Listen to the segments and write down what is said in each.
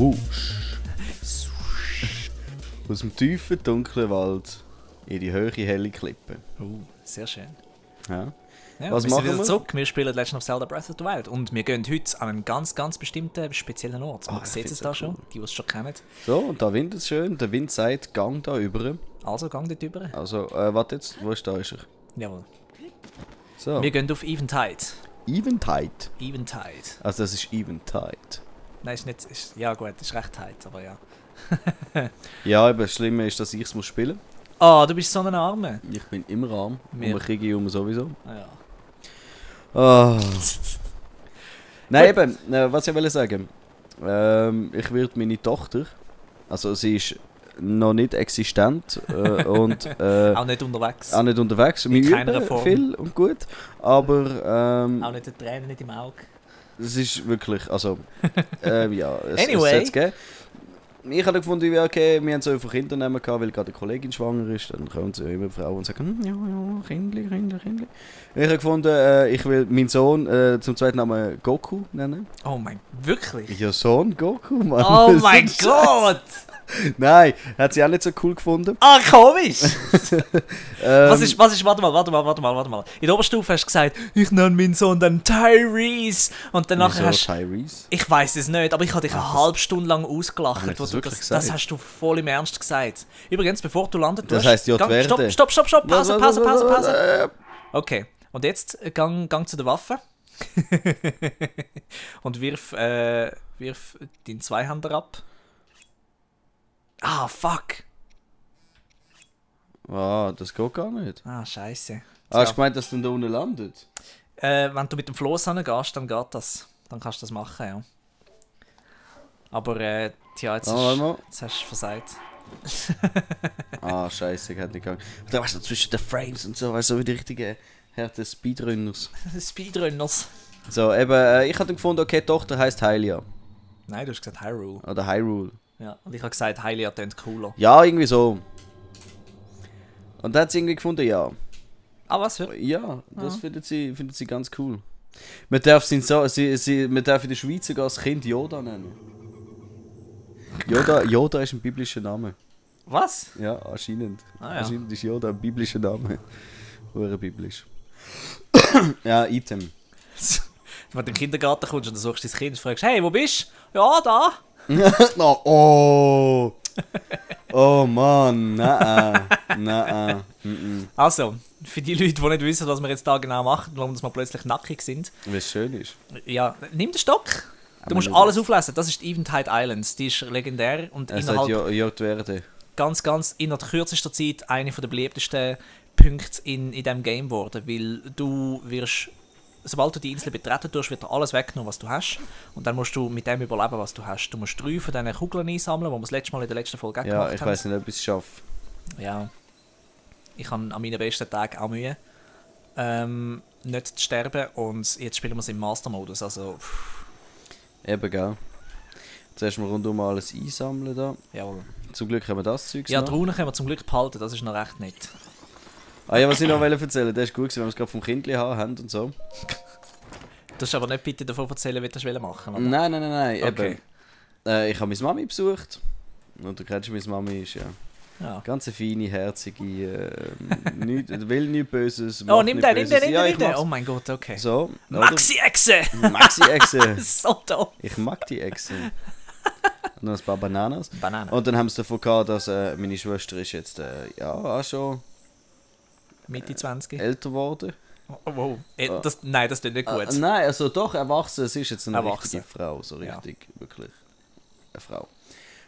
Swoosh. Aus dem tiefen, dunklen Wald in die hohe, helle Klippe. Sehr schön. Ja. Ja, Was wir machen sind wieder wir? zurück. Wir spielen Legend of Zelda Breath of the Wild. Und wir gehen heute an einen ganz, ganz bestimmten, speziellen Ort. Man ich sieht find's es so da cool. schon, die es schon kennen. So, und da windet es schön. Der Wind sagt, gang da über. Also, gang dort rüber. Also, warte jetzt, wo ist da? Ist er? Jawohl. So, Wir gehen auf Eventide. Eventide. Eventide. Also, das ist Eventide. Nein, ist nicht... Ist, ja gut, ist recht tight, aber ja. Ja, aber das Schlimme ist, dass ich es spielen muss. Ah, du bist so ein Arme. Ich bin immer arm. Und Wir- wir kriegen um sowieso. Ah, ja. Ah. Nein, eben, was ich will sagen. Ich werde meine Tochter, also sie ist noch nicht existent und Auch nicht unterwegs. auch nicht unterwegs. Wir keiner üben Form. viel und gut, aber Auch nicht die Tränen nicht im Auge. es ist wirklich, also, ja, es Anyway. soll's geben. Ich habe gefunden, ja, okay, wir haben so einfach Kindernamen gehabt, weil gerade eine Kollegin schwanger ist. Dann kommen sie immer Frauen und sagen, ja, Kindli. Ich habe gefunden, ich will meinen Sohn zum zweiten Namen Goku nennen. Oh mein... Wirklich? Ja, Sohn Goku, Mann. Oh Das mein ist- Gott! Nein, hat sie auch nicht so cool gefunden. Ah, komisch! Was Ähm, ist, warte mal. In der Oberstufe hast du gesagt, ich nenne meinen Sohn dann Tyrese. Und danach wieso hast du... Tyrese? Ich weiß es nicht, aber ich habe dich eine halbe Stunde lang ausgelacht. Habe ich wo das du wirklich das gesagt? hast du voll im Ernst gesagt. Übrigens, bevor du landet... Das heisst, ja, die Werde. Stopp, Pause. Äh, Okay, und jetzt gang zu der Waffe. Und wirf deinen Zweihänder ab. Ah, fuck. Ah, das geht gar nicht. Ah, scheiße. Hast du gemeint, dass du da unten landet? Wenn du mit dem Floß hingehst, dann geht das. Dann kannst du das machen, ja. Aber, tja, jetzt, warte mal. jetzt hast du versagt. Ah, scheiße, geht nicht gegangen. Da warst du zwischen den Frames und so, weißt du, so wie die richtigen harten Speedrunners. Speedrunners. So, eben, ich hatte gefunden, okay, die Tochter heisst Hylia. Nein, du hast gesagt Hyrule. Oder Hyrule. Ja, und ich habe gesagt, Hylia klingt cooler. Ja, irgendwie so. Und da hat sie irgendwie gefunden, ja. Ah, was für? Ja, das findet sie ganz cool. Man darf, man darf in der Schweiz sogar das Kind Yoda nennen. Yoda ist ein biblischer Name. Was? Ja, anscheinend. Ah, ja. Anscheinend ist Yoda ein biblischer Name. Hure biblisch. Ja, Item. Wenn du in den Kindergarten kommst und du suchst dein Kind und fragst, hey, wo bist du? Ja, da. No, oh! Oh Mann, nein. Also, für die Leute, die nicht wissen, was wir jetzt da genau machen, warum wir plötzlich nackig sind. Wie es schön ist. Ja, nimm den Stock. Du Aber musst nicht alles das. auflesen. Das ist die Eventide Islands. Die ist legendär und Es sagt innerhalb Jodwerde. ganz innerhalb kürzester Zeit eine der beliebtesten Punkte in diesem Game geworden, weil du wirst, sobald du die Insel betreten tust, wird dir alles weggenommen, was du hast, und dann musst du mit dem überleben, was du hast. Du musst 3 von diesen Kugeln einsammeln, die wir das letzte Mal in der letzten Folge Ja, gemacht ich haben. weiß nicht, ob ich es schaffe. Ja, ich habe an meinen besten Tagen auch Mühe, nicht zu sterben, und jetzt spielen wir es im Master-Modus, also Eben, gell. Zuerst mal rundum alles einsammeln da. jawohl. Zum Glück haben wir das Zeug Ja, noch. die Runen können wir zum Glück behalten, das ist noch recht nett. Ah ja, was ich noch erzählen, das ist gut gewesen, wenn wir es gerade vom Kindli haben und so. Du darfst aber nicht bitte davon erzählen, wie du das machen willst. Nein, Okay. eben. Ich habe meine Mami besucht. Und du kennst, meine Mami ist ja Ja. ganz eine feine, herzige, will nichts Böses. Oh, macht nimm nichts den. Böses. Ja, ich mach's. Oh mein Gott, okay. So, oder? Maxi-Echse! Maxi-Echse. So doof. Ich mag die Echse. Und noch ein paar Bananas. Banane. Und dann haben sie davon gehabt, dass meine Schwester ist jetzt ja auch schon Mitte 20. älter geworden. Oh, wow. Nein, das tut nicht gut. Nein, also doch, erwachsen. Sie ist jetzt eine Erwachsen. richtige Frau, so Ja. richtig, wirklich eine Frau.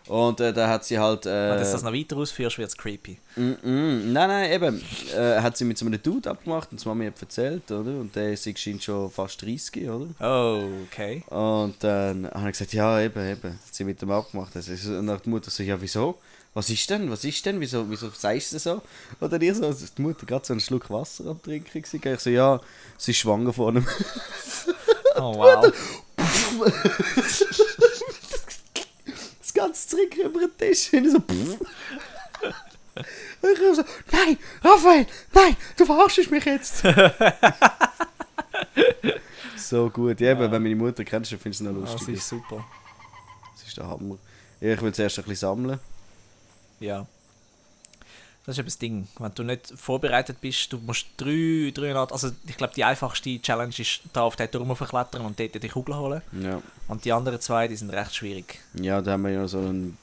Und da hat sie halt... Wenn du das noch weiter ausführst, wird es creepy. Nein, eben. Hat sie mit so einem Dude abgemacht und die Mami hat erzählt, oder? Und der scheint schon fast 30, oder? Oh, okay. Und dann habe ich gesagt, ja, eben. Hat sie mit dem abgemacht. Und dann die Mutter so, ja, wieso? Was ist denn? Wieso sagst du so? Und dann ich so, die Mutter gerade so einen Schluck Wasser am Trinken gewesen. Ich so, ja, sie ist schwanger von ihm. Oh, wow. Das ganze Trinken über den Tisch. Und ich so, pff. Und ich so, nein, Raphael, nein, du verarschst mich jetzt. So gut, ja, eben, wenn meine Mutter kennst, dann findest du es noch Das lustig. ist super. Das ist der Hammer. Ich will zuerst ein bisschen sammeln. Ja. Das ist eben das Ding. Wenn du nicht vorbereitet bist, du musst 3,5... Also ich glaube, die einfachste Challenge ist, da auf den Turm hochklettern und dort die Kugel holen. Ja. Und die anderen zwei, die sind recht schwierig. Ja, da haben wir ja so einen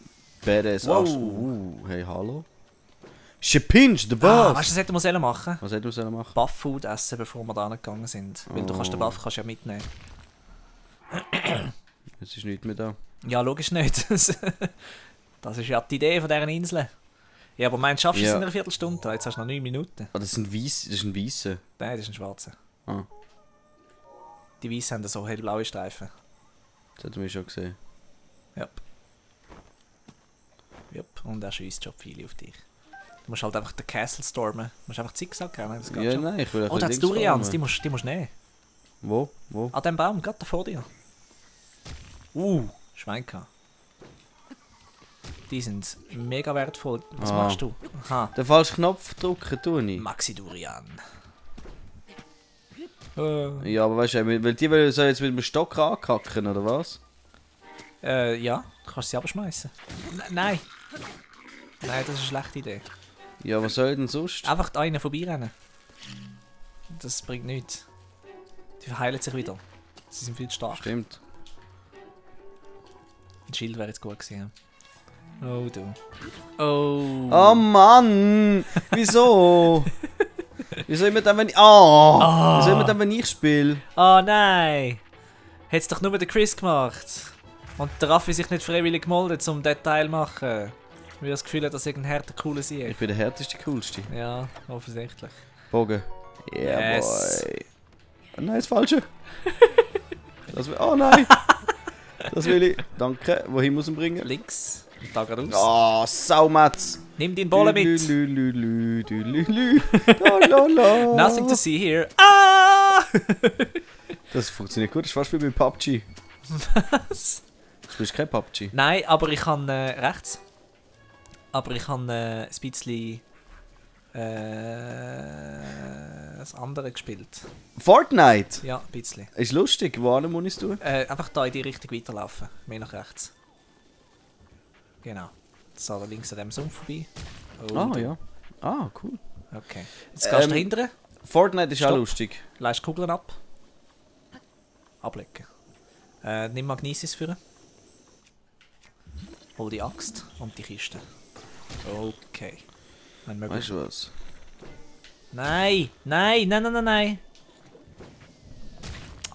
Badass Wow. hey, hallo? Shepinch, der Boss! Weißt du, was hätten wir sollen machen? Was hätten wir sollen machen? Buff-Food essen, bevor wir da gegangen sind. Weil du kannst den Buff ja mitnehmen. Jetzt ist nichts mehr da. Ja, logisch nicht. Das ist ja die Idee von dieser Insel. Ja, aber meinst du, schaffst du es in einer Viertelstunde? Jetzt hast du noch 9 Minuten. Ah, das ist ein Weisser. Nein, das ist ein schwarzer. Ah, Die Weißen haben so hellblaue Streifen. das hatten wir schon gesehen. Ja. Yep. Und er schießt schon viele auf dich. Du musst halt einfach den Castle stormen. Du musst einfach Zickzack gehen. Das geht Ja, schon. nein, ich will ein Oh, da hat es bisschen Dings Durians, farmen. die musst du nehmen. Wo? An dem Baum, gerade da vor dir. Schwein gehabt. Die sind mega wertvoll. Was machst du? Aha. Den falschen Knopf drücken, tue ich. Maxi Durian. Ja, aber weißt du, weil die wollen so jetzt mit dem Stock ankacken, oder was? Ja, du kannst sie abschmeißen. Nein. Nein, das ist eine schlechte Idee. Ja, was soll denn sonst? Einfach da einen vorbeirennen. Das bringt nichts. Die verheilen sich wieder. Sie sind viel stark. Stimmt. Ein Schild wäre jetzt gut gewesen. Oh du. Oh. Oh Mann! Wieso? Wieso immer dann, wenn ich. Wieso immer dann, wenn ich spiele? Oh nein! Hätt's doch nur der Chris gemacht. Und der Raffi sich nicht freiwillig gemeldet, um diesen Teil zu machen. Weil er das Gefühl hat, dass ich ein härter cooler Sieg. Ich bin der härteste, coolste. Ja, offensichtlich. Bogen. Yeah, Yes. boy. Oh, nein, das Falsche. Oh nein! Das will ich. Danke. Wohin muss ich ihn bringen? Links. Und da geradeaus. Oh, Saumatz! Nimm den Ball mit. Nothing to see here. Ah! Das funktioniert gut, das ist fast wie bei PUBG. Was? Du spielst kein PUBG. Nein, aber ich kann rechts. Aber ich habe ein bisschen das andere gespielt. Fortnite? Ja, ein bisschen. Ist lustig, wo muss ich es tun? Einfach da in die Richtung weiterlaufen. Mehr nach rechts. Genau. So, da links an dem Sumpf vorbei. Oh, Ja. Ah, cool. Okay. Jetzt gehst du hinterher, Fortnite ist auch Stopp. lustig. leist Kugeln ab. Ablecken. Nimm Magnesis führen. Hol die Axt und die Kiste. Okay. Wenn möglich. Weißt du was? Nein! Nein! Nein, nein, nein, nein!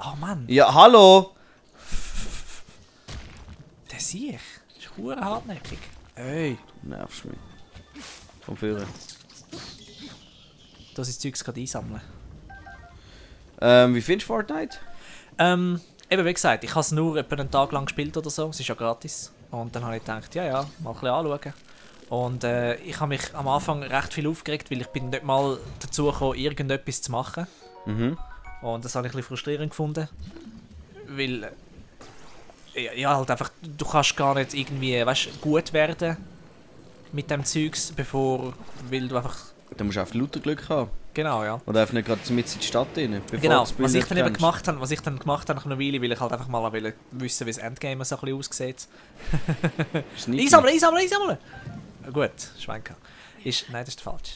Oh Mann! Ja, hallo! Der Sieg ist verdammt hartnäckig. Ey! Du nervst mich. Komm führen. Das ist Zeugs gerade einsammeln. Wie findest du Fortnite? Eben wie gesagt, ich habe es nur etwa einen Tag lang gespielt oder so. Es ist ja gratis. Und dann habe ich gedacht, ja, mal ein bisschen anschauen. Und ich habe mich am Anfang recht viel aufgeregt, weil ich bin nicht mal dazu gekommen, irgendetwas zu machen. Mhm. Und das habe ich ein bisschen frustrierend gefunden. Weil, ja, halt einfach, du kannst gar nicht irgendwie, weißt, gut werden mit dem Zeugs, weil du einfach, Da musst du einfach lauter Glück haben. genau, ja. Oder einfach nicht gerade mit in die Stadt rein. bevor Genau, du das Spiel was ich nicht dann eben kennst. gemacht habe, nach einer Weile, weil ich halt einfach mal wissen, wie das Endgame so ein bisschen aussieht. Sneaky. Einsammeln! Gut, Schwein gehabt. Nein, das ist falsch.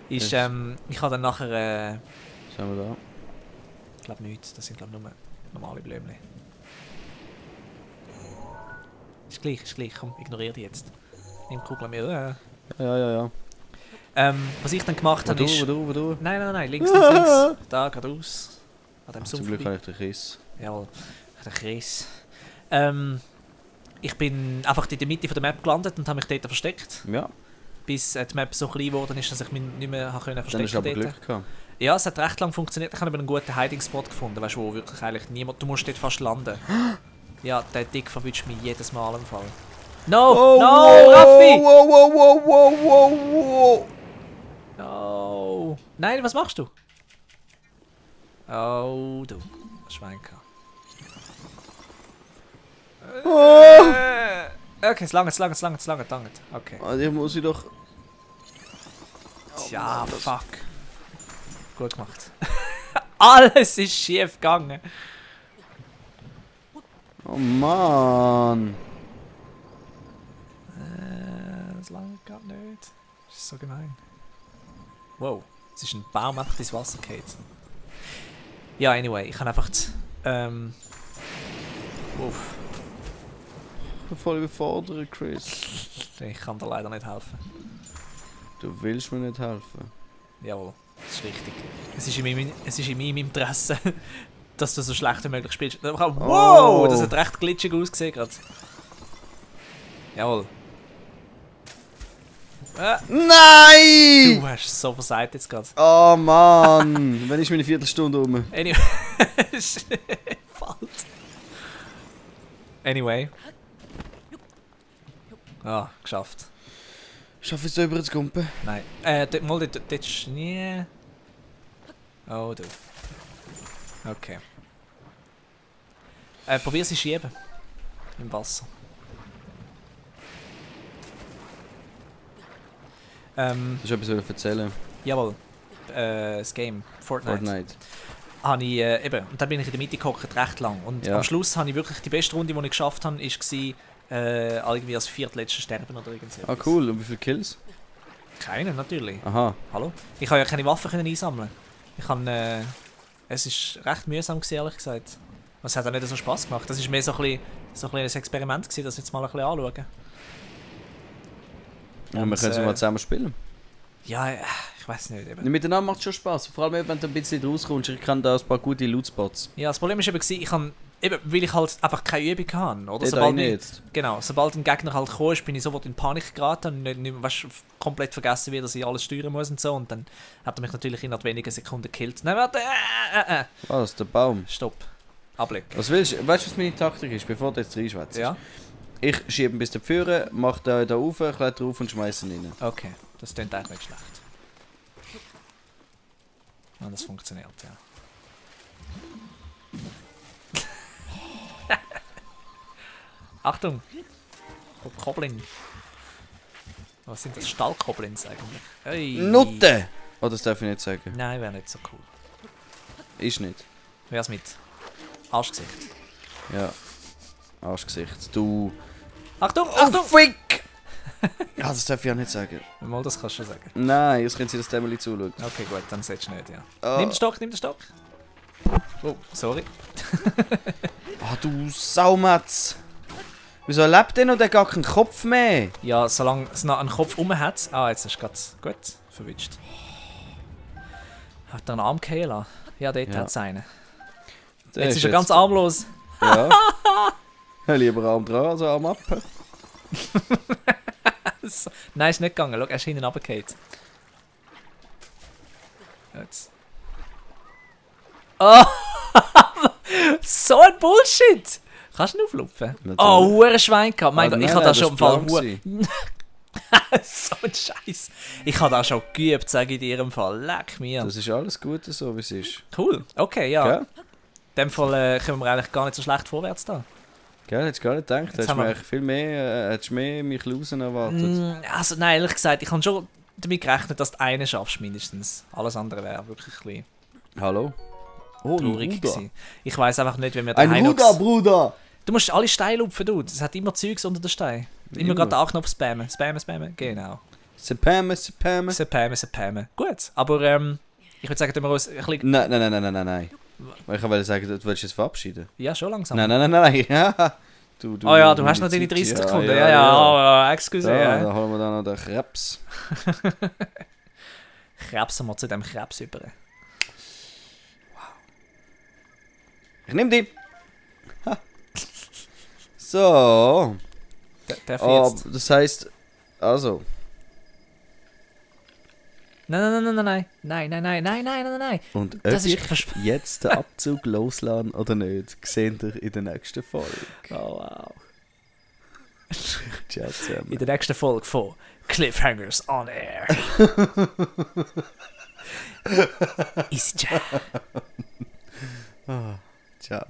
Ich habe dann nachher, Was haben wir da? ich glaube nichts, das sind glaube nur normale Blümchen. Ist gleich, komm, ignoriere die jetzt. Nimm die Kugel mehr. Ja. Was ich dann gemacht habe ist... Wo du? Nein, links. Da, geradeaus. An dem Zum Sumpf Glück vorbei. habe ich den Kiss. Jawohl, der Chris. Ich bin einfach in der Mitte der Map gelandet und habe mich dort versteckt. Ja, Bis die Map so klein geworden ist, dass ich mich nicht mehr dann verstecken hast du aber konnte. Glück gehabt. Ja, es hat recht lang funktioniert. Ich habe aber einen guten Hiding-Spot gefunden, weißt du, wo wirklich eigentlich niemand... Du musst dort fast landen. Ja, der Dick verwünscht mich jedes Mal im Fall. No! Raffi! Wow. No! Nein, was machst du? Oh, du. Schweinka. Okay, es langt. Okay. Also muss ich doch... Tja, fuck. Gut gemacht. Alles ist schief gegangen. Oh Oh Mann. Das lange geht nicht. Das ist so gemein. Wow, es ist ein Baum einfach ins Wasser gefallen. Ja, anyway, ich kann einfach uff. Ich bin voll überfordert, Chris. Ich kann dir leider nicht helfen. Du willst mir nicht helfen. Jawohl, das ist richtig. Es ist in meinem Interesse, dass du so schlecht wie möglich spielst. Wow, das hat recht glitschig ausgesehen gerade. Jawohl. Nein! Du hast so versagt jetzt gerade. Oh Mann! Wann ist meine Viertelstunde um? Anyway. Falsch. Anyway. Ah, geschafft. Schaff ich es da über zu kumpen? Nein. Dort ist nie. Oh, du. Okay. Probier sie schieben. Im Wasser. Du hast etwas erzählen. Jawohl. Das Game. Fortnite. Habe ich, eben, und dann bin ich in der Mitte gehockt, recht lang. Und am Schluss habe ich wirklich die beste Runde, die ich geschafft habe, war irgendwie als viertletzter Sterben oder irgendwas. Ah cool, und wie viele Kills? Keine, natürlich. Aha. Hallo? Ich habe ja keine Waffen können einsammeln. Ich habe, es war recht mühsam gewesen, ehrlich gesagt. Es hat auch nicht so Spass gemacht. Das war mehr so ein Experiment gewesen, das jetzt mal ein bisschen anschauen. Ja, wir können es mal zusammen spielen. Ja, ich weiß nicht. Eben. Miteinander macht es schon Spaß. Vor allem, wenn du ein bisschen rauskommst. Ich kann da ein paar gute Lootspots. Ja, das Problem war eben, ich habe, eben, weil ich halt einfach keine Übung habe. Oder? Sobald ein Gegner halt kam, bin ich sofort in Panik geraten und nicht komplett vergessen, wie dass ich alles steuern muss und so. Und dann hat er mich natürlich innerhalb weniger Sekunden gekillt. Nein, warte! Was? Der Baum? Stopp. Ableg. Was willst du? Weißt du, was meine Taktik ist, bevor du jetzt reinschwätzt? Ja. Ich schiebe ihn bis zur Führer, mache den da rauf, kletter rauf und schmeiße ihn rein. Okay, das klingt eigentlich nicht schlecht. Ja, das funktioniert, ja. Achtung! Oh, Koblin. Was sind das? Stallkoblins eigentlich? Hey. Nutte! Oh, das darf ich nicht sagen. Nein, wäre nicht so cool. Ist nicht. Wär's mit Arschgesicht? Ja. Arschgesicht. Du... Achtung! Achtung! Fick! Ja, das darf ich auch nicht sagen. Mal, das kannst du schon sagen. Nein, jetzt können sie das Dämmerli zuschauen. Okay, gut, dann solltest du nicht, ja. Oh. Nimm den Stock, nimm den Stock! Oh, sorry. Ah, du Saumatz! Wieso erlebt der noch? Der gar keinen Kopf mehr? Ja, solange es noch einen Kopf rum hat. Ah, jetzt ist es gut verwitscht. Hat er einen Arm gehen lassen? Ja, dort hat es einen. Jetzt ist er ganz armlos. Ja. Ja, lieber Arm dran als Arm ab. Nein, ist nicht gegangen. Schau, er ist hinten runtergefallen. Jetzt. Oh! So ein Bullshit! Kannst du ihn auflupfen? Natürlich. Oh, hure Schwein gehabt. Mein Gott, ich habe da schon im Fall so ein Scheiß. Ich habe da schon geübt, sage ich dir im Fall. Leck mir. Das ist alles Gute so, wie es ist. Cool. Okay, ja. Gell? In dem Fall kommen wir eigentlich gar nicht so schlecht vorwärts da. Gell, hättest du gar nicht gedacht. Hättest du mir viel mehr, hättest mehr mich losen erwartet. Also nein, ehrlich gesagt, ich habe schon damit gerechnet, dass du einen schaffst mindestens. Alles andere wäre wirklich ein bisschen Hallo? Oh, traurig gewesen. Ich weiss einfach nicht, wenn wir ein Ruder, Bruder! Du musst alle Steine lupfen, du. Es hat immer Zeugs unter den Steinen. Immer gerade den A-Knopf spammen. Spammen. Genau. Spammen. Gut, aber ich würde sagen, dass wir uns ein bisschen... Nein. Ich wollte sagen, du willst jetzt verabschieden. Ja, schon langsam. Nein. Ja. Du, oh ja, du hast noch deine 30 Sekunden. Ja. Excuse. Da holen wir dann noch den Krebs. Krebsen wir zu dem Krebs über. Wow. Ich nehme die. So. Darf ich jetzt? Das heisst, also. Nein. Und das ob ich jetzt den Abzug loslassen oder nicht, seht ihr in der nächsten Folge. Oh wow. Ciao zusammen. In der nächsten Folge von Cliffhangers on Air. Easy Ciao. Ciao.